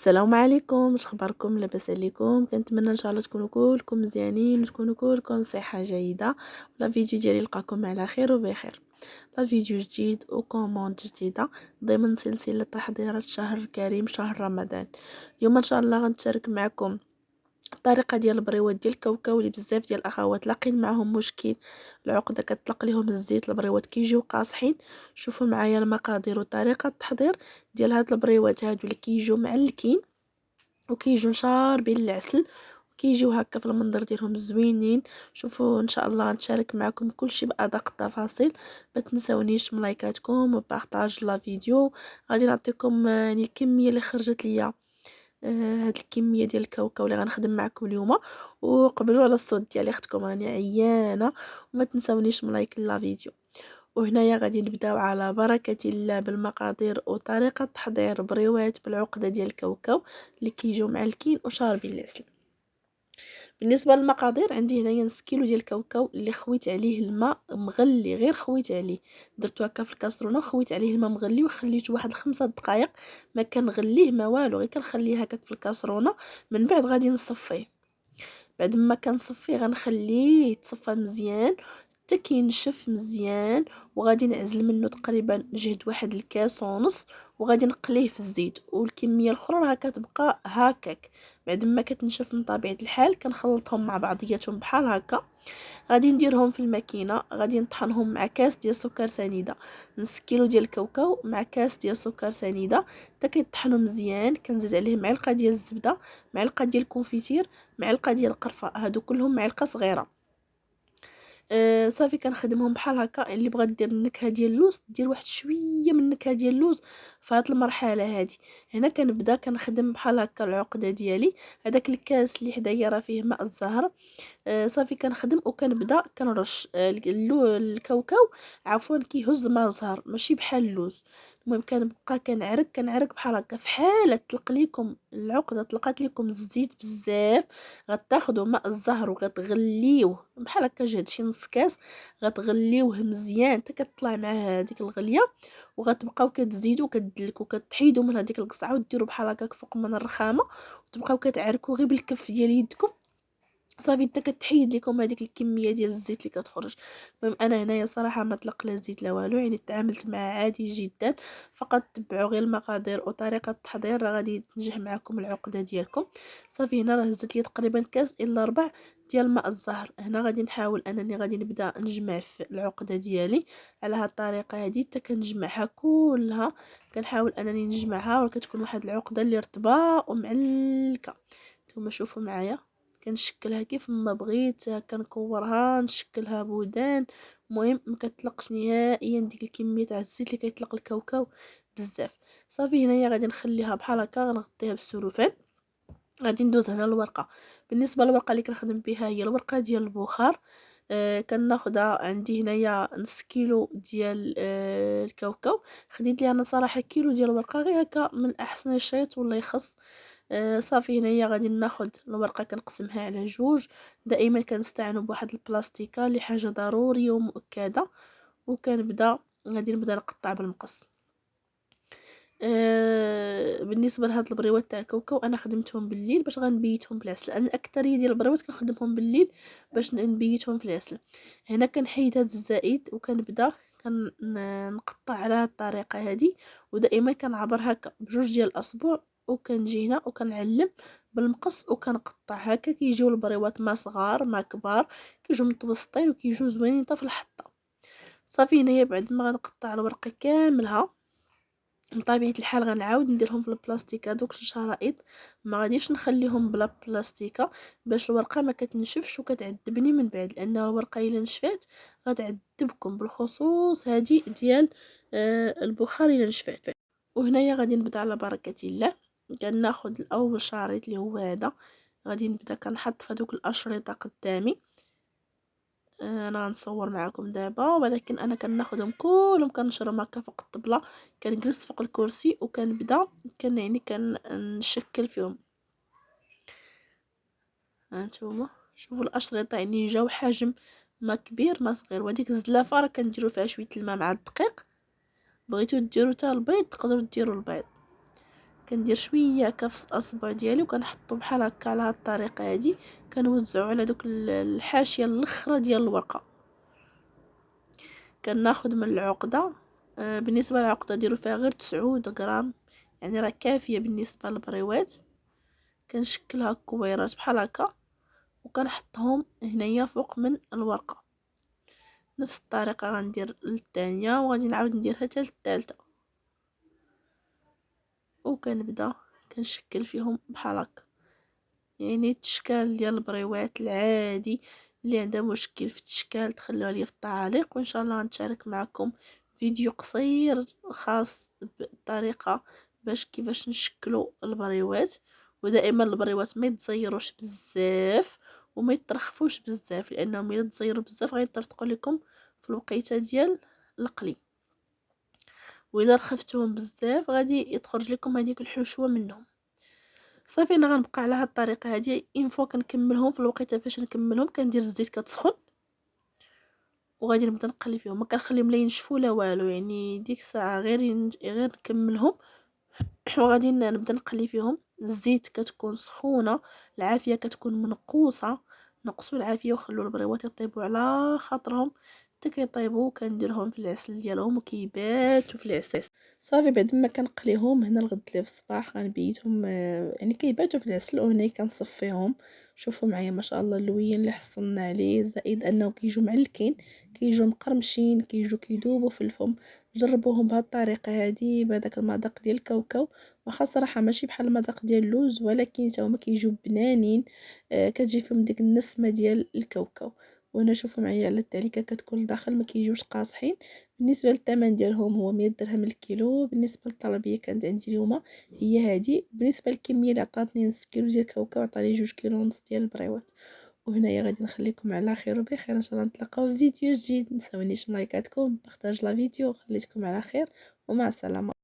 السلام عليكم، واش اخباركم؟ لاباس عليكم؟ كنتمنى ان شاء الله تكونوا كلكم مزيانين وتكونوا كلكم صحه جيده. لا فيديو ديالي لقاكم على خير وبخير. لا فيديو جديد وكوموند جديده ضمن سلسله تحضيرات شهر الكريم شهر رمضان. اليوم ان شاء الله غنشارك معكم الطريقه ديال البريوات ديال الكاوكاو اللي بزاف ديال الاخوات لاقين معاهم مشكل العقده كتطلق ليهم الزيت. البريوات كيجيو قاصحين. شوفوا معايا المقادير وطريقه التحضير ديال هاد البريوات هادو اللي كيجيو معلكين وكيجيو شاربين العسل وكيجيو هكا في المنظر ديالهم زوينين. شوفوا ان شاء الله نشارك معكم كلشي بادق التفاصيل. ما تنسونيش ملايكاتكم وبارطاج لا فيديو. غادي نعطيكم يعني الكميه اللي خرجت ليا. هاد الكميه ديال الكاوكاو اللي غنخدم معكم اليوم. وقبلوا على الصوت ديالي اختكم راني عيانه. وما تنسونيش ملايك لا فيديو. وهنايا غادي نبداو على بركة الله بالمقادير وطريقة تحضير بريوات بالعقدة ديال الكاوكاو اللي كيجيو معلكين وشاربين العسل. بالنسبة للمقادير عندي هنايا نص كيلو ديال الكاوكاو اللي خويت عليه الماء مغلي، غير خويت عليه درتو هكا في الكاسرونه وخويت عليه الماء مغلي وخليته واحد 5 دقائق. ما كنغليه ما والو، غير كنخليه هكاك في الكاسرونه. من بعد غادي نصفيه. بعد ما كنصفيه غنخليه يتصفى مزيان حتى كينشف مزيان. وغادي نعزل منه تقريبا جهد واحد الكاس ونص. وغادي نقليه في الزيت والكميه الاخرى راه كتبقى هكاك. بعد ما كتنشف من طبيعه الحال كنخلطهم مع بعضياتهم بحال هكا. غادي نديرهم في الماكينه، غادي نطحنهم مع كاس ديال السكر سنيده. نص كيلو ديال الكاوكاو مع كاس ديال السكر سنيده حتى كيطحنوا مزيان. كنزيد عليه معلقه ديال الزبده، معلقه ديال الكونفيتير، معلقه ديال القرفه، هادو كلهم معلقه صغيره. صافي كنخدمهم بحال هكا. اللي بغات دير النكهه ديال اللوز دير واحد شويه من النكهه ديال اللوز في هاد المرحله هادي. هنا كنبدا كنخدم بحال هكا العقده ديالي. هذاك الكاس اللي حدايا راه فيه ماء الزهر. صافي كنخدم وكنبدا كنرش الكاوكاو. عفوا كيهز ماء زهر ماشي بحال اللوز. المهم كنبقى كنعرك بحال هكا. في حاله طلق ليكم العقده طلقات ليكم الزيت بزاف غتاخدوا ماء الزهر وغتغليوه بحال هكا جهد شي نص كاس. غتغليوه مزيان حتى كتطلع مع هذيك الغليه. وغتبقاو كتزيدوا كتدلكوا كتحيدوا من هذيك القصعه وديروا بحال هكاك فوق من الرخامه. وتبقاو كتعركوا غير بالكف ديال يدكم. صافي حتى كتحيد لكم هذيك الكميه ديال الزيت اللي كتخرج. المهم انا هنايا صراحه ما طلق لا زيت لا والو، يعني تعاملت معاه عادي جدا. فقط تبعوا غير المقادير وطريقه التحضير راه غادي تنجح معكم العقده ديالكم. صافي هنا راه هزت لي تقريبا كاس الا ربع ديال ماء الزهر. هنا غادي نحاول انني غادي نبدا نجمع في العقده ديالي على هاد الطريقه هذه حتى كنجمعها كلها. كنحاول انني نجمعها وكتكون واحد العقده اللي رطبه ومعلكه. نتوما شوفوا معايا كنشكلها كيف ما بغيت، كنكورها نشكلها بودان. المهم ما كتطلقش نهائيا ديك الكميه تاع الزيت اللي كيطلق الكاوكاو بزاف. صافي هنايا غادي نخليها بحال هكا غنغطيها بالسلوفان. غادي ندوز هنا الورقه. بالنسبه للورقه اللي كنخدم بها هي الورقه ديال البخار. كناخدها عندي هنايا نص كيلو ديال الكاوكاو. خديت لي انا صراحه كيلو ديال الورقه غير هكا من احسن الشيط ولا يخص. صافي هنايا غادي ناخد الورقه كنقسمها على جوج. دائما كنستعانوا بواحد البلاستيكه لحاجه ضروريه ومؤكده. وكنبدا غادي نبدا نقطع بالمقص. بالنسبه لهاد البريوات تاع الكاوكاو انا خدمتهم بالليل باش غنبيتهم في العسل. انا الاكثريه ديال البريوات كنخدمهم بالليل باش نبيتهم في العسل. هنا كنحيد هاد الزائد وكنبدا كنقطع على هاد الطريقه هادي. ودائما كنعبر هكا بجوج ديال الاصبع وكنجي هنا وكنعلم بالمقص وكنقطع هكا. كيجيو البريوات ما صغار ما كبار، كيجيو متوسطين وكيجيو زوينين حتى في الحطه. صافي هنايا بعد ما غنقطع الورقه كاملها بطبيعة الحال غنعاود نديرهم في البلاستيك هذوك الشرائط. ما غاديش نخليهم بلا بلاستيكه باش الورقه ما كتنشفش وكتعذبني من بعد، لان الورقه الا نشفات غتعذبكم بالخصوص هذه ديال البخار الا نشفات. وهنايا غادي نبدا على بركه الله. كناخذ الاول شريط اللي هو هذا. غادي نبدا كنحط في هذوك الاشرطه قدامي. انا غنصور معكم دابا ولكن انا كناخذهم كلهم كنشرهم هكا فوق الطبله. كنجلس فوق الكرسي وكنبدا يعني كنشكل فيهم. هانتوما شوفوا الاشرطه يعني جاو حجم ما كبير ما صغير. وديك الزلافه راه كنديروا فيها شويه الماء مع الدقيق. بغيتو ديروا حتى البيض تقدروا ديروا البيض. كندير شويه هكا في الاصبع ديالي وكنحطو بحال هكا على هاد الطريقه هادي. كنوزعو على دوك الحاشيه الاخرى ديال الورقه. كناخد من العقده، بالنسبه للعقده ديروا فيها غير 9 غرام، يعني راه كافيه بالنسبه للبريوات. كنشكلها كويرات بحال هكا وكنحطهم هنايا فوق من الورقه. نفس الطريقه غندير للثانيه وغادي نعاود ندير حتى للثالثه، وكنبدا كنشكل فيهم بحال هكا. يعني التشكال ديال البريوات العادي. اللي عنده مشكل في التشكال تخلوها لي في التعاليق، وان شاء الله غنشارك معكم فيديو قصير خاص بالطريقه باش كيفاش نشكلوا البريوات. ودائما البريوات ما يتزيروش بزاف وما يترخفوش بزاف، لانهم الا تزيروا بزاف غيطرطقوا لكم في الوقيته ديال القلي، واذا رخفتوهم بزاف غادي يتخرج لكم هذيك الحشوه منهم. صافي انا غنبقى على هاد الطريقه هادي. اين فوا كنكملهم في الوقيته فاش نكملهم كندير الزيت كتسخن وغادي نبدا نقلي فيهم، ما كنخليهم لا ينشفوا لا والو، يعني ديك الساعه غير نكملهم وغادي نبدا نقلي فيهم. الزيت كتكون سخونه، العافيه كتكون منقوصه. نقصوا العافيه وخلوا البريوات يطيبوا على خاطرهم. حتى كيطيبوا كنديرهم في العسل ديالهم وكيباتوا في العسل. صافي بعد ما كنقليهم هنا الغد لي في الصباح غنبيتهم، يعني كيباتوا في العسل، وهنا كنصفيهم. شوفوا معايا ما شاء الله اللوين اللي حصلنا عليه، زائد انه كيجوا معلكين، كيجوا مقرمشين، كيجوا كيدوبوا في الفم. جربوهم بهذه الطريقه هذه بهذاك المذاق ديال الكاوكاو. واخا صراحه ماشي بحال المذاق ديال اللوز، ولكن حتى هما كيجيو بنانين. كتجي فيهم ديك النسمه ديال الكاوكاو. وهنا شوفوا معايا على التعليكه كتكون لداخل ما كيجيوش قاصحين. بالنسبه للثمن ديالهم هو 100 درهم الكيلو. بالنسبه للطلبيه كانت عندي اليوم هي هذه. بالنسبه للكميه اللي عطاتني نص كيلو ديال الكاوكاو عطاني 2 كيلو ونص ديال البريوات. وهنايا غادي نخليكم على خير وبخير، ان شاء الله نتلاقاو في فيديو جديد. متنساونيش من لايكاتكم، بارطاج لا فيديو. خليتكم على خير ومع السلامه.